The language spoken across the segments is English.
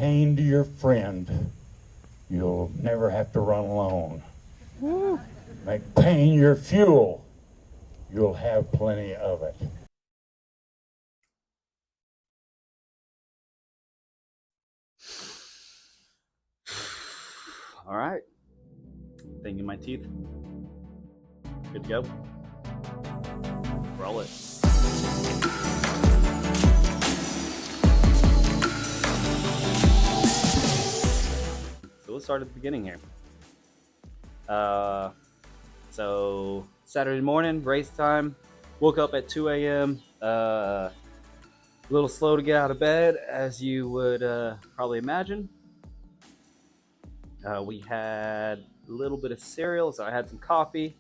pain to your friend, you'll never have to run alone. Make pain your fuel, you'll have plenty of it. All right, thinking my teeth. Good to go. Roll it. So let's start at the beginning here. So Saturday morning, race time. Woke up at 2 a.m. A little slow to get out of bed, as you would probably imagine. We had a little bit of cereal, so I had some coffee.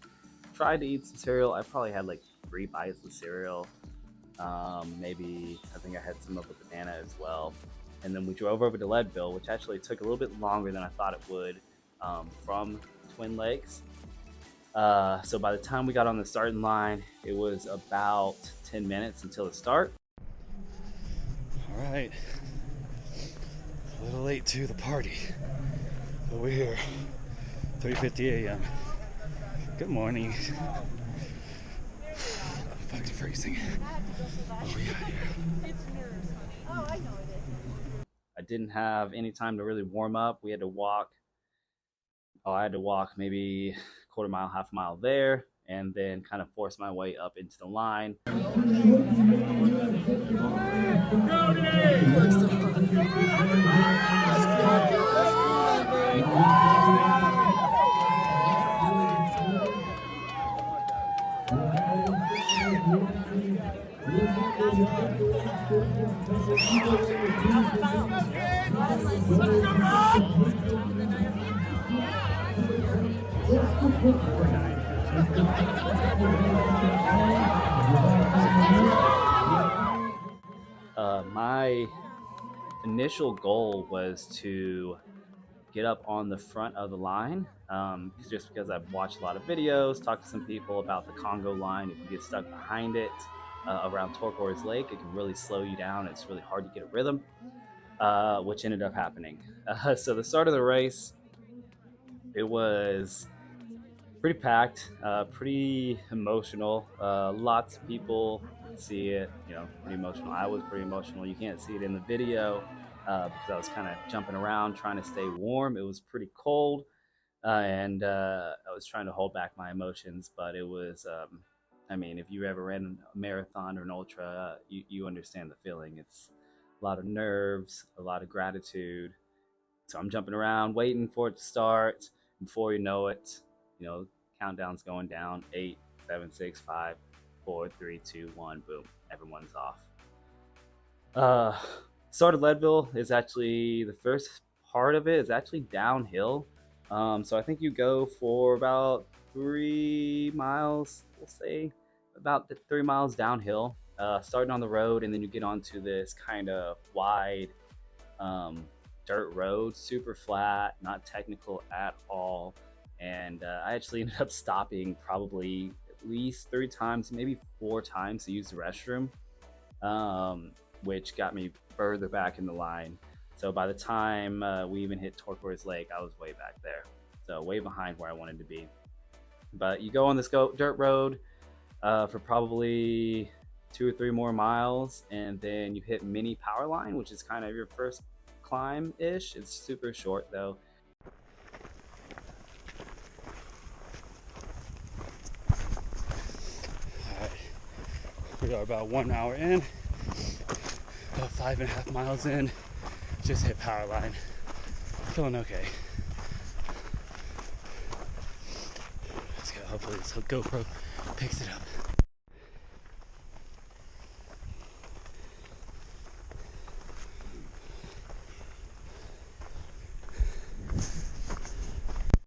Tried to eat some cereal. I probably had like 3 bites of cereal. Maybe I think I had some of a banana as well. And then we drove over to Leadville, which actually took a little bit longer than I thought it would from Twin Lakes. So by the time we got on the starting line, it was about 10 minutes until the start. All right, a little late to the party, but we're here, 3:50 a.m. Good morning. I'm fucking freezing. Oh yeah. Oh, I know it is. I didn't have any time to really warm up. We had to walk. I had to walk maybe quarter mile, half a mile there, and then kind of force my way up into the line. My initial goal was to get up on the front of the line, just because I've watched a lot of videos, talked to some people about the Congo line. If you get stuck behind it around Turquoise Lake, it can really slow you down. It's really hard to get a rhythm, which ended up happening. So the start of the race, it was pretty packed, pretty emotional. Lots of people see it, pretty emotional. I was pretty emotional. You can't see it in the video because I was kind of jumping around trying to stay warm. It was pretty cold, and I was trying to hold back my emotions, but it was, if you ever ran a marathon or an ultra, you understand the feeling. It's a lot of nerves, a lot of gratitude. So I'm jumping around, waiting for it to start. Before you know it, countdown's going down. 8, 7, 6, 5, 4, 3, 2, 1, boom, everyone's off. Start of Leadville is actually, the first part of it is actually downhill. So I think you go for about 3 miles, we'll say about 3 miles downhill, starting on the road, and then you get onto this kind of wide dirt road, super flat, not technical at all. And I actually ended up stopping probably at least 3 times, maybe 4 times to use the restroom, which got me further back in the line. So by the time we even hit Turquoise Lake, I was way back there. So way behind where I wanted to be. But you go on this dirt road for probably 2 or 3 more miles, and then you hit Mini Power Line, which is kind of your first climb-ish. It's super short though. We are about 1 hour in, about 5.5 miles in, just hit power line. Feeling okay. Let's go, hopefully this GoPro picks it up.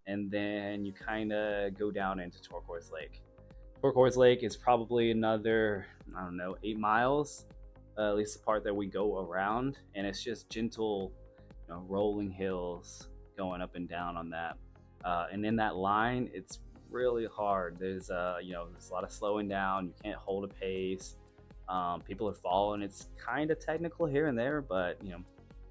And then you kind of go down into Turquoise Lake. Turquoise Lake is probably another, 8 miles, at least the part that we go around, and it's just gentle, rolling hills going up and down on that. And in that line, it's really hard. There's there's a lot of slowing down. You can't hold a pace. People are falling. It's kind of technical here and there, but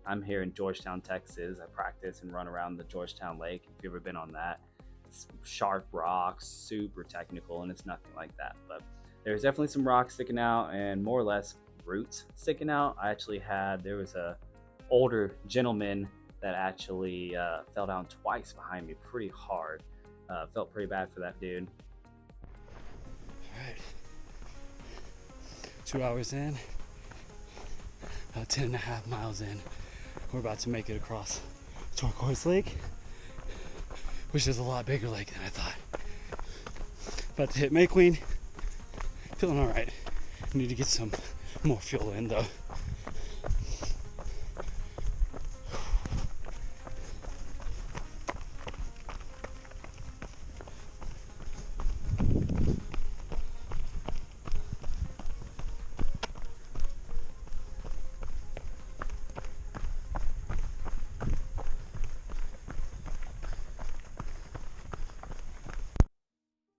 I'm here in Georgetown, Texas. I practice and run around the Georgetown Lake. If you've ever been on that, it's sharp rocks, super technical, and it's nothing like that. But there's definitely some rocks sticking out and more or less roots sticking out. There was a older gentleman that actually fell down twice behind me pretty hard. Felt pretty bad for that dude. All right. 2 hours in, about 10.5 miles in, we're about to make it across Turquoise Lake, which is a lot bigger lake than I thought. About to hit May Queen. Feeling all right. Need to get some more fuel in though.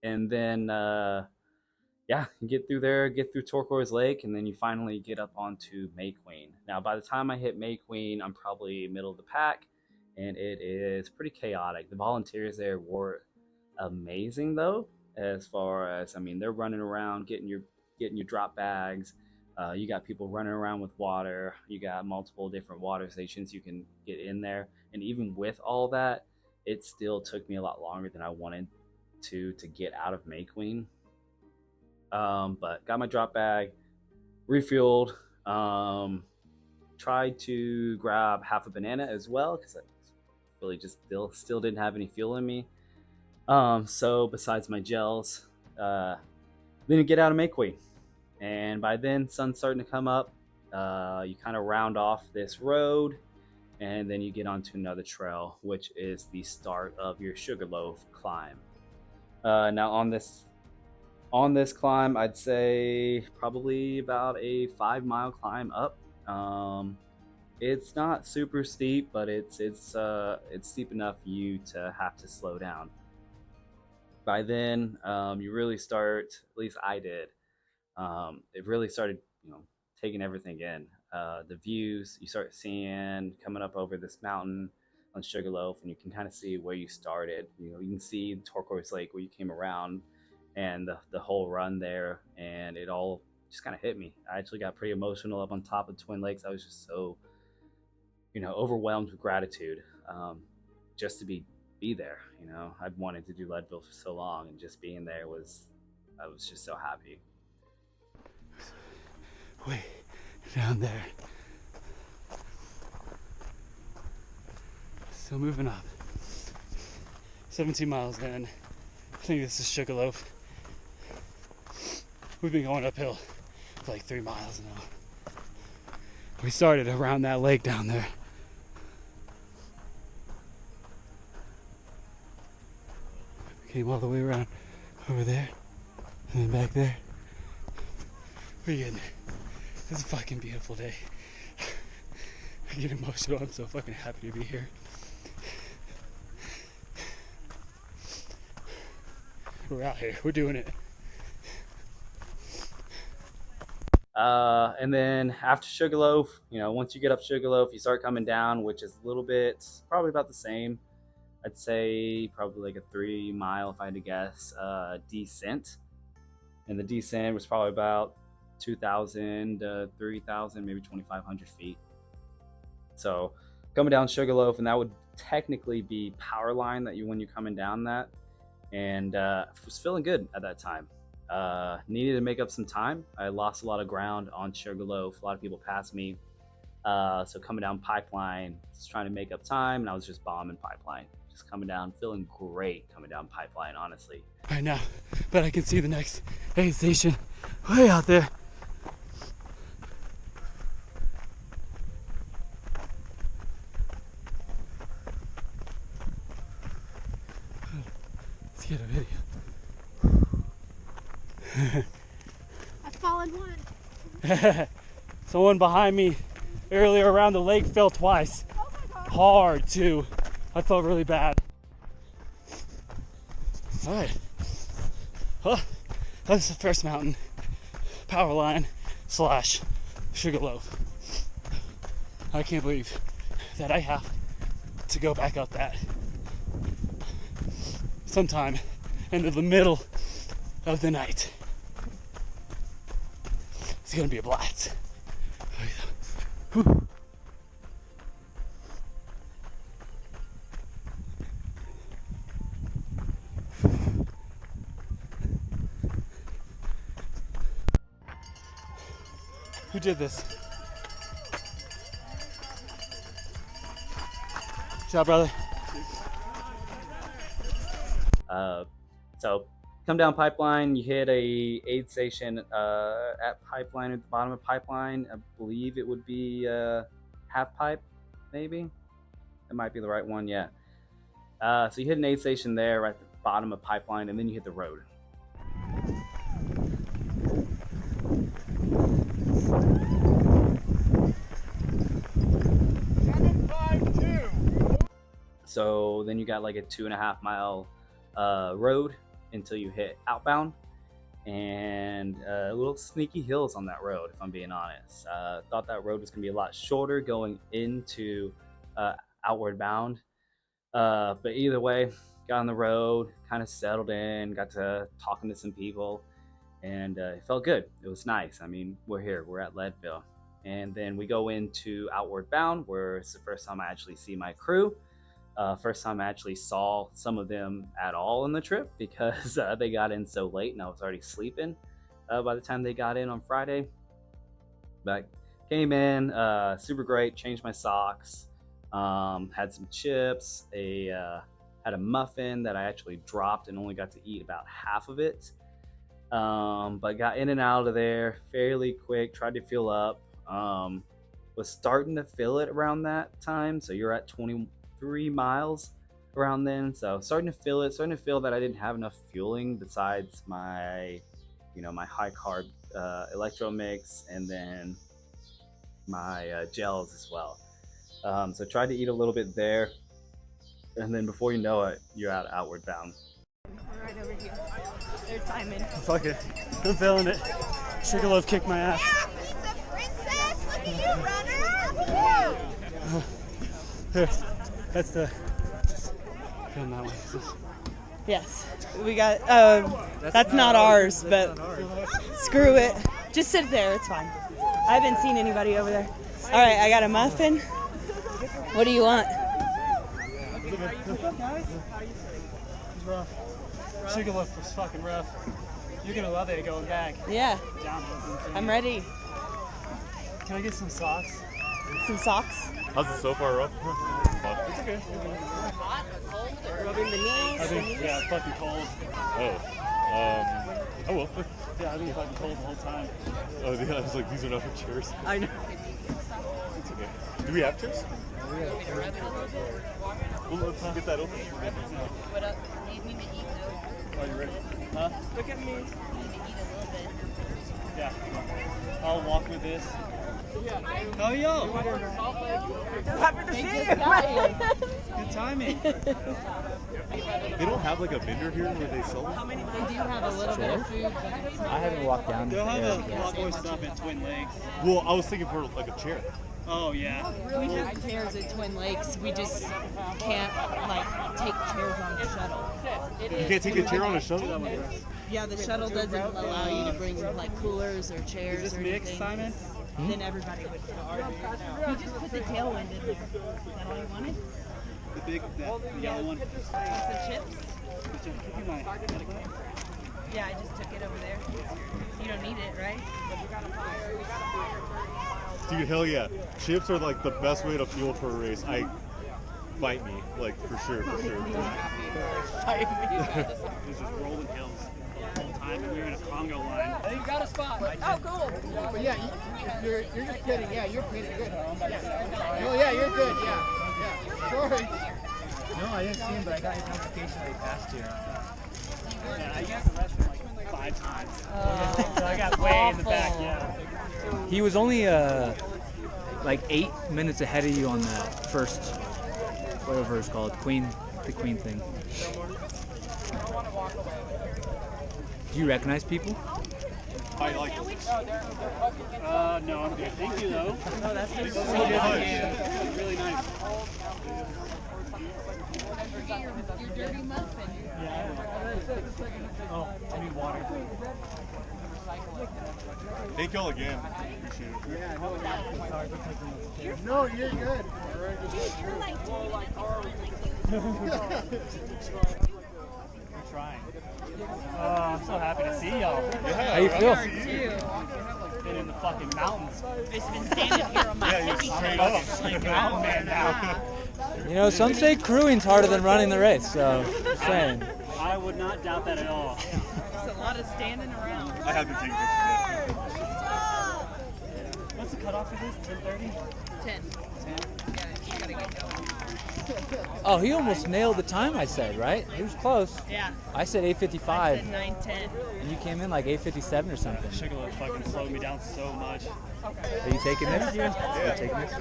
And then yeah, you get through there, get through Turquoise Lake, and then you finally get up onto May Queen. Now, by the time I hit May Queen, I'm probably middle of the pack, and it is pretty chaotic. The volunteers there were amazing, though, as far as, I mean, they're running around getting your drop bags. You got people running around with water. You got multiple different water stations you can get in there. And even with all that, it still took me a lot longer than I wanted to get out of May Queen. But got my drop bag, refueled, tried to grab half a banana as well because I really just still didn't have any fuel in me. So besides my gels, then you get out of May Queen, and by then sun's starting to come up. You kind of round off this road, and then you get onto another trail, which is the start of your Sugarloaf climb. Now on this climb, I'd say probably about a 5-mile climb up. It's not super steep, but it's steep enough for you to have to slow down. By then, you really start, at least I did, it really started, taking everything in. The views you start seeing coming up over this mountain on Sugarloaf, and you can kind of see where you started. You can see Turquoise Lake where you came around, and the whole run there, and it all just kind of hit me. I actually got pretty emotional up on top of Twin Lakes. I was just so, overwhelmed with gratitude, just to be there. I'd wanted to do Leadville for so long, and just being there I was just so happy. Way down there. Still moving up. 17 miles in. I think this is Sugarloaf. We've been going uphill for like 3 miles now. We started around that lake down there. Came all the way around over there and then back there. We're getting there. It's a fucking beautiful day. I get emotional. I'm so fucking happy to be here. We're out here. We're doing it. And then after Sugarloaf, once you get up Sugarloaf, you start coming down, which is a little bit, probably about the same. I'd say probably like a 3 mile, if I had to guess, descent. And the descent was probably about 2,000 to 3,000, maybe 2,500 feet. So coming down Sugarloaf, and that would technically be power line that when you're coming down that. And was feeling good at that time. Needed to make up some time. I lost a lot of ground on Sugarloaf. A lot of people passed me. So coming down Pipeline, just trying to make up time, and I was just bombing Pipeline. Just coming down, feeling great coming down Pipeline, honestly. Right now, but I can see the next aid station way out there. Let's get a video. I've fallen once. Someone behind me earlier around the lake fell twice. Oh my god. Hard too. I felt really bad. All right. Well, that's the first mountain. Power line / Sugarloaf. I can't believe that I have to go back up that sometime into the middle of the night. It's gonna be a blast. Whew. Who did this? Good job, brother. So come down Pipeline, you hit a aid station at Pipeline, at the bottom of Pipeline. I believe it would be Half Pipe, maybe. That might be the right one, yeah. So you hit an aid station there right at the bottom of Pipeline, and then you hit the road. So then you got like a 2.5 mile road until you hit outbound, and little sneaky hills on that road, if I'm being honest. Thought that road was gonna be a lot shorter going into outward bound, but either way, got on the road, kind of settled in, got to talking to some people, and it felt good. It was nice. I mean, we're at Leadville, and then we go into outward bound, where it's the first time I actually see my crew. First time I actually saw some of them at all on the trip, because they got in so late and I was already sleeping by the time they got in on Friday. But came in, super great, changed my socks, had some chips, had a muffin that I actually dropped and only got to eat about half of it. But got in and out of there fairly quick, tried to fill up. Was starting to fill it around that time, so you're at 23 miles around then, so starting to feel that I didn't have enough fueling besides my my high carb electro mix, and then my gels as well. So tried to eat a little bit there, and then before you know it, you're out outward bound. We're right over here. There's Simon. Fuck it. I'm feeling it. Sugarloaf kicked my ass. Yeah, pizza princess! Look at you, runner! Here, that's the. Film that one. Yes, we got. That's not ours, but screw it. Just sit there. It's fine. I haven't seen anybody over there. All right, I got a muffin. What do you want? What's up, guys? It's rough. Sugarloaf was fucking rough. You're gonna love it going back. Yeah, I'm ready. Can I get some socks? Some socks? How's it so far, Rob? It's okay. Hot or cold or rubbing the knees? I think, yeah, it's fucking cold. Oh. Oh well. Yeah, I think it's fucking cold the whole time. Oh yeah, I was like, these are not for chairs. I know. It's okay. Do we have chairs? Well, let's get that open. What up? You need to eat though. Are you ready? Huh? Look at me. You need to eat a little bit. Yeah. I'll walk with this. Oh, yo! Happy to see you! Good timing. They don't have like a vendor here where they sell them? They do have a little bit of food, but it's I haven't walked down. They'll have a lot more stuff at Twin Lakes. Well, I was thinking for like a chair. Oh, yeah. we have chairs at Twin Lakes. We just can't like take chairs on the shuttle. You can't take a chair on a shuttle? Yeah, the shuttle doesn't allow you to bring like coolers or chairs Is this or mixed, anything. Simon? Then everybody would. You just put the tailwind in there. Is that all you wanted? The big, the yellow one. Want some chips? Give me my medical. Yeah, I just took it over there. You don't need it, right? Dude, hell yeah. Chips are like the best way to fuel for a race. Bite me, like for sure. It's just rolling hills the whole time. We were in a Congo line. You got a spot. Oh, cool. But yeah, you're just kidding. Yeah, you're pretty good. Yeah. Oh, yeah, you're good. Yeah. Sorry. No, I didn't see him, but I got his notification that he passed you. Yeah, I used the restroom like 5 times. So I got way in the back, yeah. He was only like 8 minutes ahead of you on that first, whatever it's called, the queen thing. Do you recognize people? How you like it? No, I'm good. Thank you, though. No, that's so So sweet. good. Really nice. Your dirty muffin. Oh, I need water. Thank y'all again. Appreciate it. No, you're good. You're like We're trying. I'm so happy to see y'all. How you feel? Been in the fucking mountains. Just been standing here on my tippy straight toes. up. Mountain man now. You know, some say crewing's harder than running the race, so just saying. I would not doubt that at all. It's a lot of standing around. I haven't taken pictures What's the cutoff for this? 10:30? 10. Yeah, you gotta get going. Oh, he almost nailed the time I said, right? He was close. Yeah. I said I 8:55, said 9:10. and you came in like 8:57 or something. Sugarloaf fucking slowed me down so much. Are you taking this? Yeah. Are you taking this?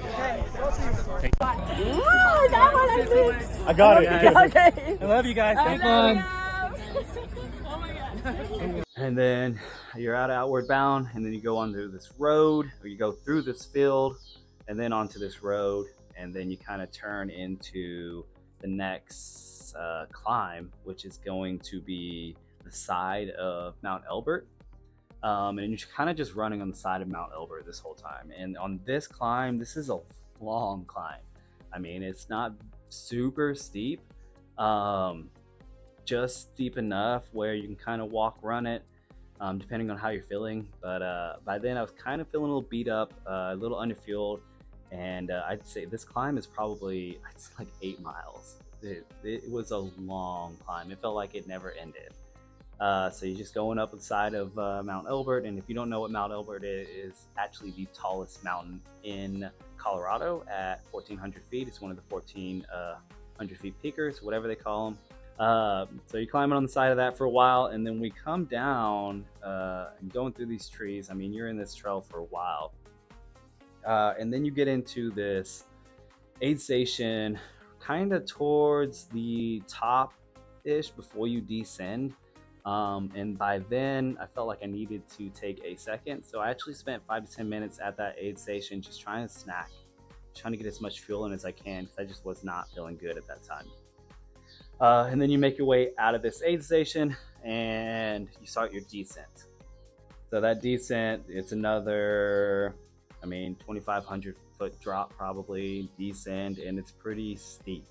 Ooh, that was I got it. okay. I love you guys. Thank you. And then you're outward bound, and then you go onto this road, or you go through this field, and then onto this road, and then you kind of turn into the next climb, which is going to be the side of Mount Elbert. And you're kind of just running on the side of Mount Elbert this whole time. And on this climb, this is a long climb. I mean, it's not super steep, just steep enough where you can kind of walk, run it, depending on how you're feeling. But by then I was kind of feeling a little beat up, a little underfueled. And I'd say this climb is probably, it's like 8 miles. It was a long climb. It felt like it never ended. So you're just going up the side of Mount Elbert. And if you don't know what Mount Elbert is actually the tallest mountain in Colorado at 1,400 feet. It's one of the 1,400 feet peakers, whatever they call them. So you're climbing on the side of that for a while, and then we come down and going through these trees. I mean, you're in this trail for a while. And then you get into this aid station kind of towards the top-ish before you descend. And by then, I felt like I needed to take a second. So I actually spent 5 to 10 minutes at that aid station just trying to snack, trying to get as much fuel in as I can, because I just was not feeling good at that time. And then you make your way out of this aid station and you start your descent. So that descent, it's another, 2,500 foot drop probably, descent, and it's pretty steep.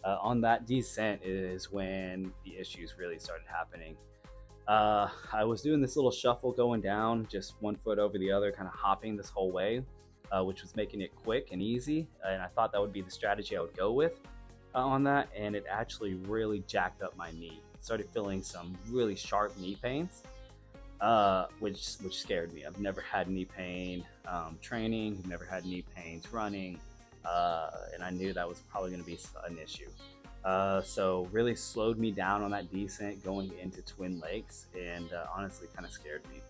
On that descent is when the issues really started happening. I was doing this little shuffle going down, just one foot over the other, kind of hopping this whole way, which was making it quick and easy. And I thought that would be the strategy I would go with on that. And it actually really jacked up my knee. Started feeling some really sharp knee pains, which scared me. I've never had knee pain training, I've never had knee pains running. And I knew that was probably going to be an issue. So really slowed me down on that descent going into Twin Lakes, and honestly kind of scared me.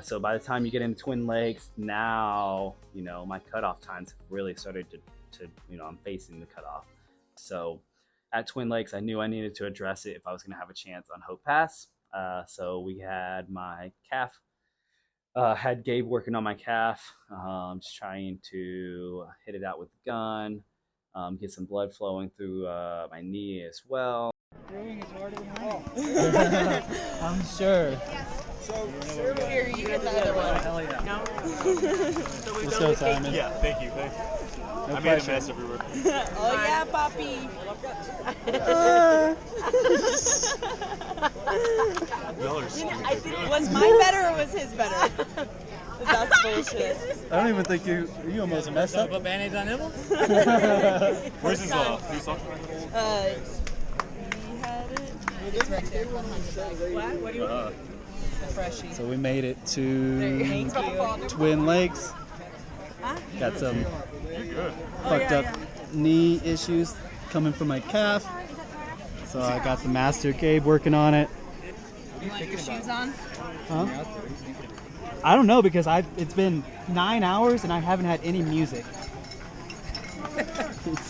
So by the time you get into Twin Lakes, now, my cutoff times have really started to I'm facing the cutoff. So at Twin Lakes, I knew I needed to address it if I was going to have a chance on Hope Pass. So we had my calf. Had Gabe working on my calf, just trying to hit it out with the gun, get some blood flowing through my knee as well. I'm sure. Here, you get the other one. Hell yeah. No? Let's go, Simon. Yeah, thank you. No I made a pressure. mess everywhere. Oh yeah, Poppy. Y'all are stupid. Was mine better or was his better? That's bullshit. I don't even think you almost messed up. Put band-aids on nibble? Where's his sock? He had it. It's right there behind the bag. What do you want? The freshie. So we made it Thank to you. Twin Lakes. Got some fucked up knee issues coming from my calf. So I got the master Gabe working on it. You want your shoes on? Huh? I don't know, because it's been 9 hours and I haven't had any music.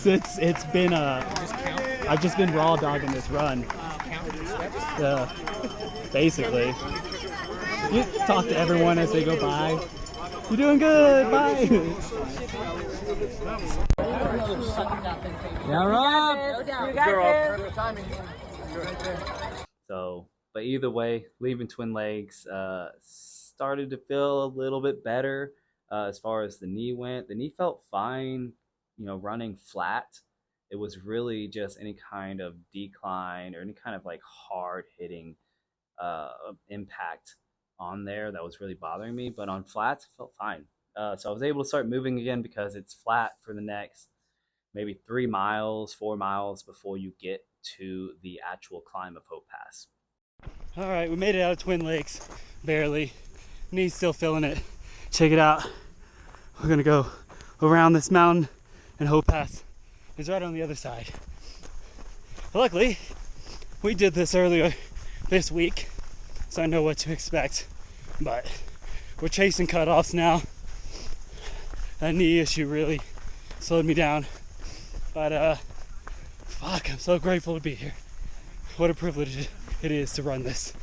It's been I've just been raw dogging this run. Basically. You talk to everyone as they go by. You're doing good. Bye. Yeah, Rob. You got this. So, but either way, leaving Twin Lakes started to feel a little bit better as far as the knee went. The knee felt fine, running flat. It was really just any kind of decline or any kind of like hard hitting impact on there that was really bothering me. But on flats, it felt fine. So I was able to start moving again because it's flat for the next maybe 3 miles, 4 miles before you get to the actual climb of Hope Pass. All right, we made it out of Twin Lakes, barely. Knee's still feeling it. Check it out. We're gonna go around this mountain, and Hope Pass is right on the other side. Luckily, we did this earlier this week, so I know what to expect. But we're chasing cutoffs now. That knee issue really slowed me down. But fuck, I'm so grateful to be here. What a privilege it is to run this.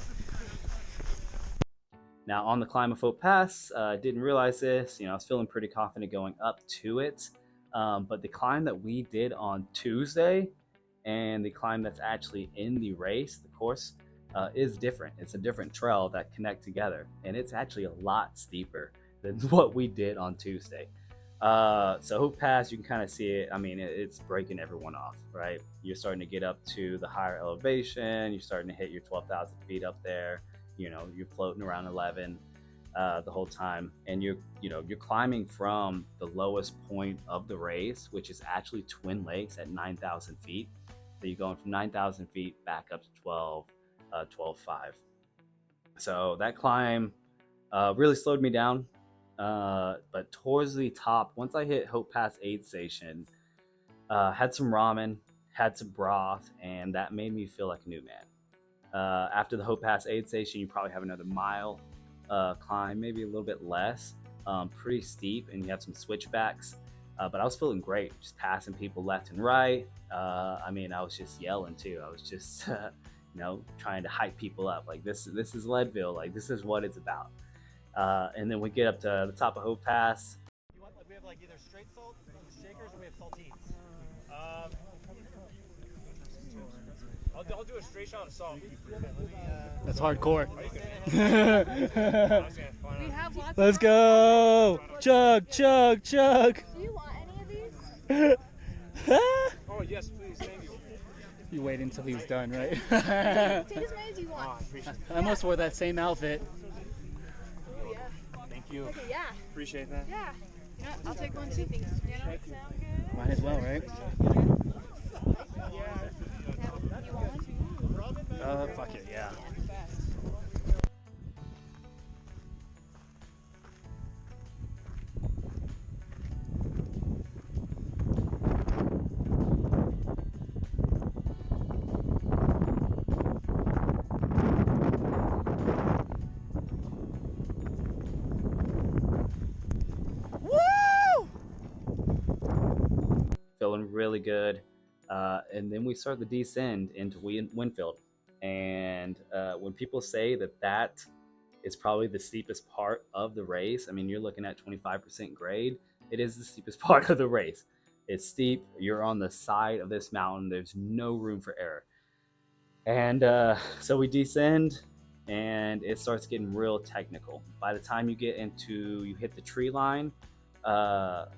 Now on the climb of Hope Pass, I didn't realize this. I was feeling pretty confident going up to it. But the climb that we did on Tuesday and the climb that's actually in the race, the course, is different. It's a different trail that connect together. And it's actually a lot steeper than what we did on Tuesday. So Hope Pass, you can kind of see it. I mean, it's breaking everyone off, right? You're starting to get up to the higher elevation. You're starting to hit your 12,000 feet up there. You're floating around 11 the whole time, and you're climbing from the lowest point of the race, which is actually Twin Lakes at 9,000 feet. So you're going from 9,000 feet back up to 12,500. So that climb really slowed me down. But towards the top, once I hit Hope Pass aid station, had some ramen, had some broth, and that made me feel like a new man. After the Hope Pass aid station, you probably have another mile climb, maybe a little bit less, pretty steep, and you have some switchbacks. But I was feeling great, just passing people left and right. I was just yelling too. I was just, trying to hype people up. Like this is Leadville. Like this is what it's about. And then we get up to the top of Hope Pass. We have like either straight salt shakers, or we have saltines. I'll do a straight shot of salt. That's hardcore. Let's Let's go! Chug, chug, chug! Do you want any of these? Oh yes, please, thank you. You wait until he's done, right? Take as many as you want. I almost wore that same outfit. Oh, yeah. Thank you. Okay, yeah. Appreciate that. Yeah. You know what? I'll take one too. Sound good? Might as well, right? You want one? Fuck it, yeah. Feeling really good. And then we start the descend into Winfield. And when people say that is probably the steepest part of the race, I mean, you're looking at 25% grade. It is the steepest part of the race. It's steep. You're on the side of this mountain. There's no room for error. And so we descend, and it starts getting real technical. By the time you hit the tree line, and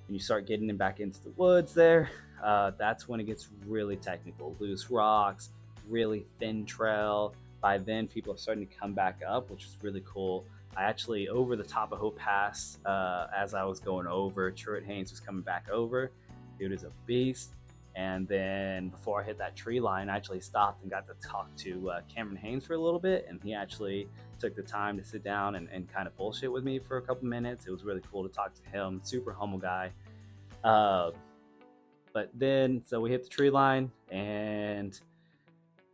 you start getting back into the woods there, that's when it gets really technical. Loose rocks, really thin trail. By then, people are starting to come back up, which is really cool. I actually, over the top of Hope Pass, as I was going over, Truett Haynes was coming back over. Dude is a beast. And then before I hit that tree line, I actually stopped and got to talk to Cameron Haynes for a little bit. And he actually took the time to sit down and kind of bullshit with me for a couple minutes. It was really cool to talk to him. Super humble guy. But then, so we hit the tree line, and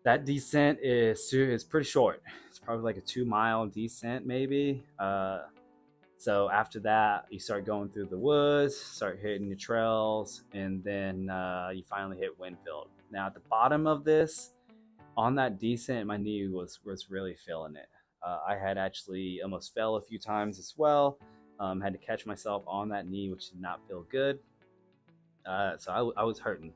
that descent is pretty short. It's probably like a 2-mile descent, maybe. So after that, you start going through the woods, start hitting the trails, and then you finally hit Winfield. Now at the bottom of this, on that descent, my knee was really feeling it. I had actually almost fell a few times as well. Had to catch myself on that knee, which did not feel good. So I was hurting.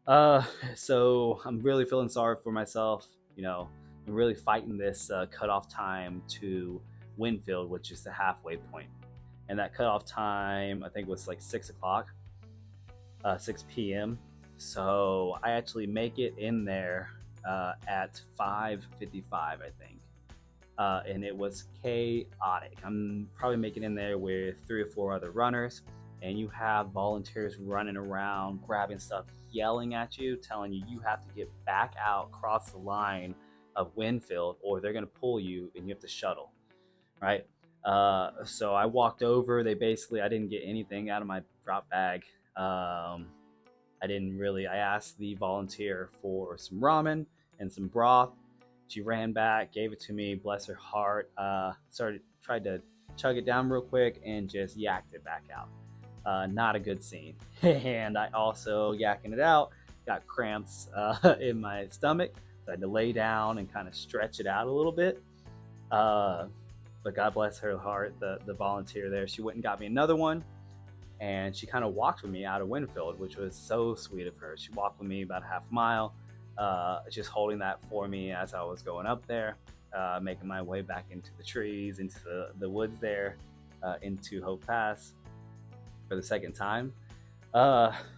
Uh, so I'm really feeling sorry for myself. You know, I'm really fighting this cutoff time to Winfield, which is the halfway point. And that cutoff time, I think, was like 6 o'clock, 6 p.m. So I actually make it in there at 5:55, I think. And it was chaotic. I'm probably making in there with 3 or 4 other runners, and you have volunteers running around, grabbing stuff, yelling at you, telling you you have to get back out, cross the line of Winfield, or they're going to pull you and you have to shuttle, right? So I walked over. I didn't get anything out of my drop bag. I asked the volunteer for some ramen and some broth. She ran back, gave it to me, bless her heart. Tried to chug it down real quick and just yacked it back out. Not a good scene. And I also, yakking it out, got cramps in my stomach. So I had to lay down and kind of stretch it out a little bit. But God bless her heart, the volunteer there. She went and got me another one. And she kind of walked with me out of Winfield, which was so sweet of her. She walked with me about a half mile, just holding that for me as I was going up there, making my way back into the trees, into the woods there, into Hope Pass for the second time.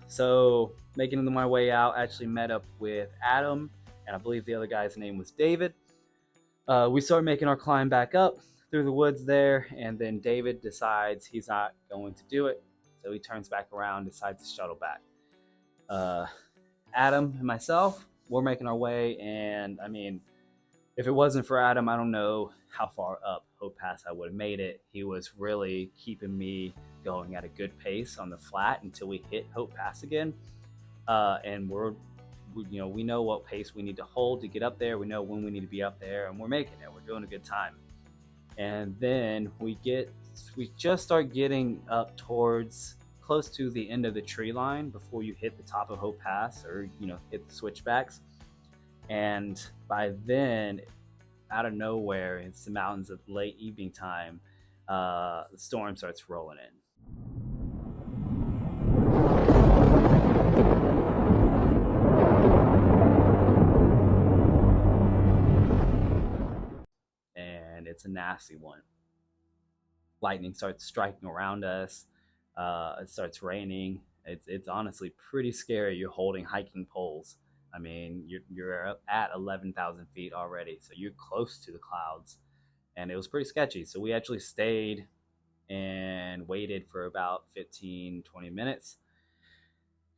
So making my way out, actually met up with Adam, and I believe the other guy's name was David. We started making our climb back up through the woods there, and then David decides he's not going to do it. So he turns back around, decides to shuttle back. Adam and myself, we're making our way, and I mean, if it wasn't for Adam, I don't know how far up Hope Pass I would have made it. He was really keeping me going at a good pace on the flat until we hit Hope Pass again. And we know what pace we need to hold to get up there. We know when we need to be up there, and we're making it. We're doing a good time. And then we just start getting up towards close to the end of the tree line before you hit the top of Hope Pass, or hit the switchbacks. And by then, out of nowhere, it's the mountains at late evening time, the storm starts rolling in. And it's a nasty one. Lightning starts striking around us. It starts raining. It's honestly pretty scary. You're holding hiking poles. I mean, you're at 11,000 feet already, so you're close to the clouds, and it was pretty sketchy. So we actually stayed and waited for about 15, 20 minutes.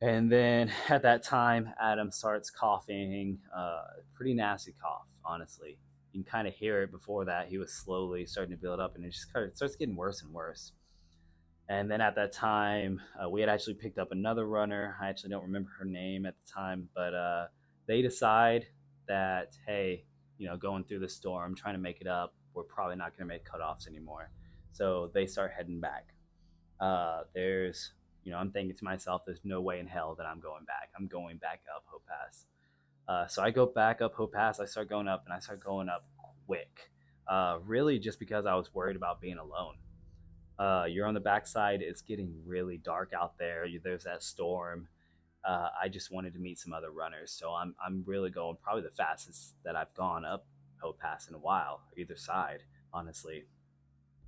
And then at that time, Adam starts coughing, pretty nasty cough, honestly. You can kind of hear it. Before that, he was slowly starting to build up, and it just kind of starts getting worse and worse. And then at that time, we had actually picked up another runner. I actually don't remember her name at the time, but they decide that, hey, going through the storm, trying to make it up, we're probably not going to make cutoffs anymore. So they start heading back. I'm thinking to myself, there's no way in hell that I'm going back. I'm going back up Hope Pass. So I go back up Hope Pass. I start going up, and I start going up quick. Really just because I was worried about being alone. You're on the backside. It's getting really dark out there. There's that storm. I just wanted to meet some other runners. So I'm really going probably the fastest that I've gone up Hope Pass in a while, either side, honestly.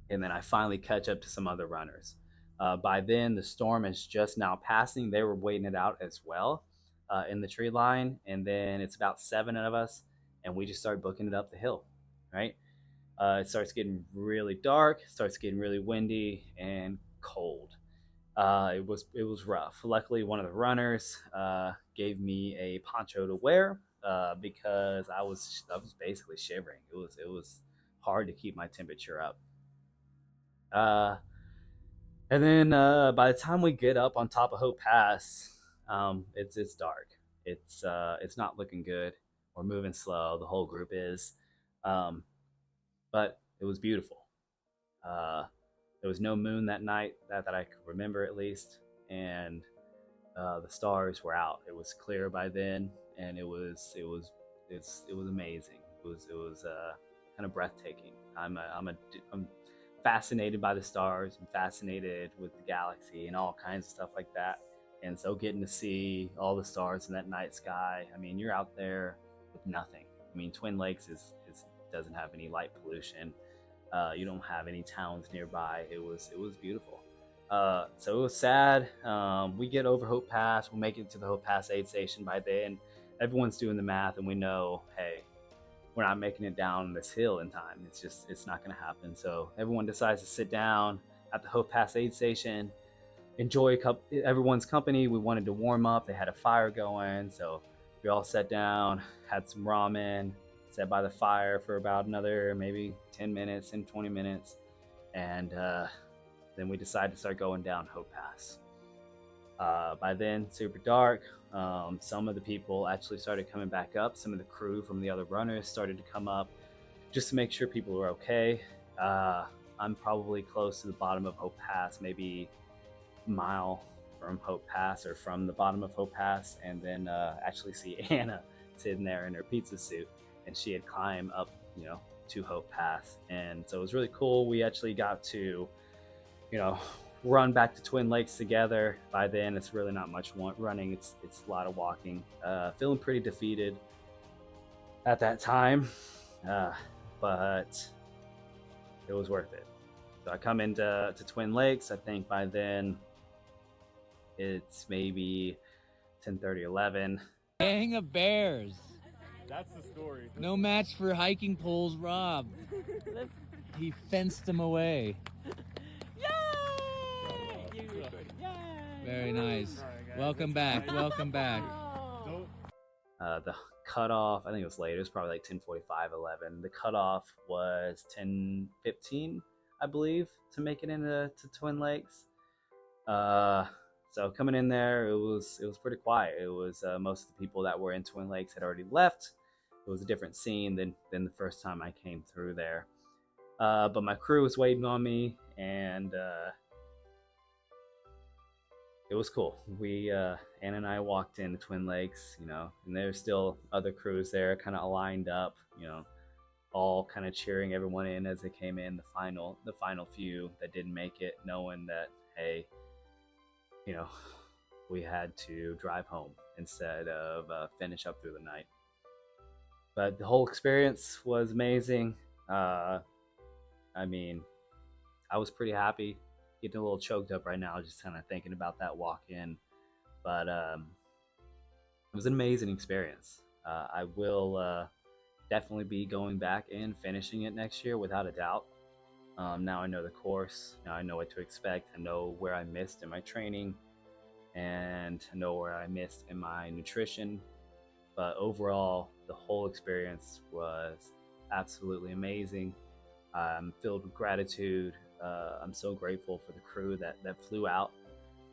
And then I finally catch up to some other runners. By then, the storm is just now passing. They were waiting it out as well in the tree line. And then it's about 7 of us, and we just start booking it up the hill, right? It starts getting really dark, starts getting really windy and cold. It was rough. Luckily, one of the runners gave me a poncho to wear because I was basically shivering. It was hard to keep my temperature up. And then by the time we get up on top of Hope Pass, it's dark. It's not looking good. We're moving slow. The whole group is. But it was beautiful. There was no moon that night that I could remember, at least, and the stars were out. It was clear by then, and it was amazing. It was kind of breathtaking. I'm fascinated by the stars. I'm fascinated with the galaxy and all kinds of stuff like that. And so getting to see all the stars in that night sky, I mean, you're out there with nothing. I mean, Twin Lakes doesn't have any light pollution. You don't have any towns nearby. It was beautiful. So it was sad. We get over Hope Pass. We'll make it to the Hope Pass aid station by then. Everyone's doing the math, and we know, hey, we're not making it down this hill in time. It's not going to happen. So everyone decides to sit down at the Hope Pass aid station, enjoy everyone's company. We wanted to warm up. They had a fire going, so we all sat down, had some ramen, sat by the fire for about another maybe 10 minutes and 20 minutes, and then we decided to start going down Hope Pass. By then, super dark. Some of the people actually started coming back up. Some of the crew from the other runners started to come up just to make sure people were okay. I'm probably close to the bottom of Hope Pass, maybe a mile from Hope Pass or from the bottom of Hope Pass, and then actually see Anna sitting there in her pizza suit, and she had climbed up, to Hope Pass. And so it was really cool. We actually got to, run back to Twin Lakes together. By then, it's really not much running. It's a lot of walking. Feeling pretty defeated at that time, but it was worth it. So I come into Twin Lakes. I think by then it's maybe 10:30, 11. Gang of bears. That's the story. No match for hiking poles, Rob. He fenced them away. Very nice. Welcome back. Welcome back. The cutoff, I think it was later. It was probably like 10:45, 11. The cutoff was 10:15, I believe, to make it into Twin Lakes. So coming in there, it was pretty quiet. It was most of the people that were in Twin Lakes had already left. It was a different scene than the first time I came through there. But my crew was waiting on me, and it was cool. We Anna and I walked into Twin Lakes, and there's still other crews there, kind of lined up, all kind of cheering everyone in as they came in. The final few that didn't make it, knowing that, hey, we had to drive home instead of finish up through the night. But the whole experience was amazing. I mean, I was pretty happy. Getting a little choked up right now, just kind of thinking about that walk in. But it was an amazing experience. I will definitely be going back and finishing it next year without a doubt. Now I know the course. Now I know what to expect. I know where I missed in my training, and I know where I missed in my nutrition. But overall, the whole experience was absolutely amazing. I'm filled with gratitude. I'm so grateful for the crew that flew out,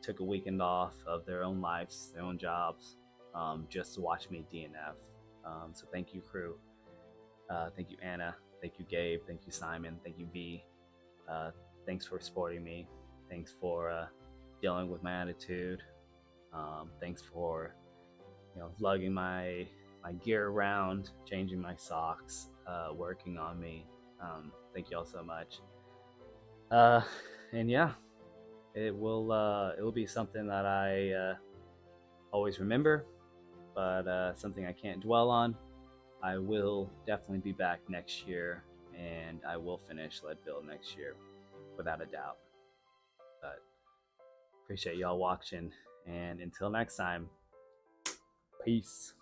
took a weekend off of their own lives, their own jobs, just to watch me DNF. So thank you, crew. Thank you, Anna. Thank you, Gabe. Thank you, Simon. Thank you, V. Thanks for supporting me. Thanks for dealing with my attitude. Thanks for lugging my gear around, changing my socks, working on me. Thank you all so much. And yeah, it will be something that I always remember, but something I can't dwell on. I will definitely be back next year, and I will finish Leadville next year, without a doubt. But appreciate y'all watching, and until next time, peace.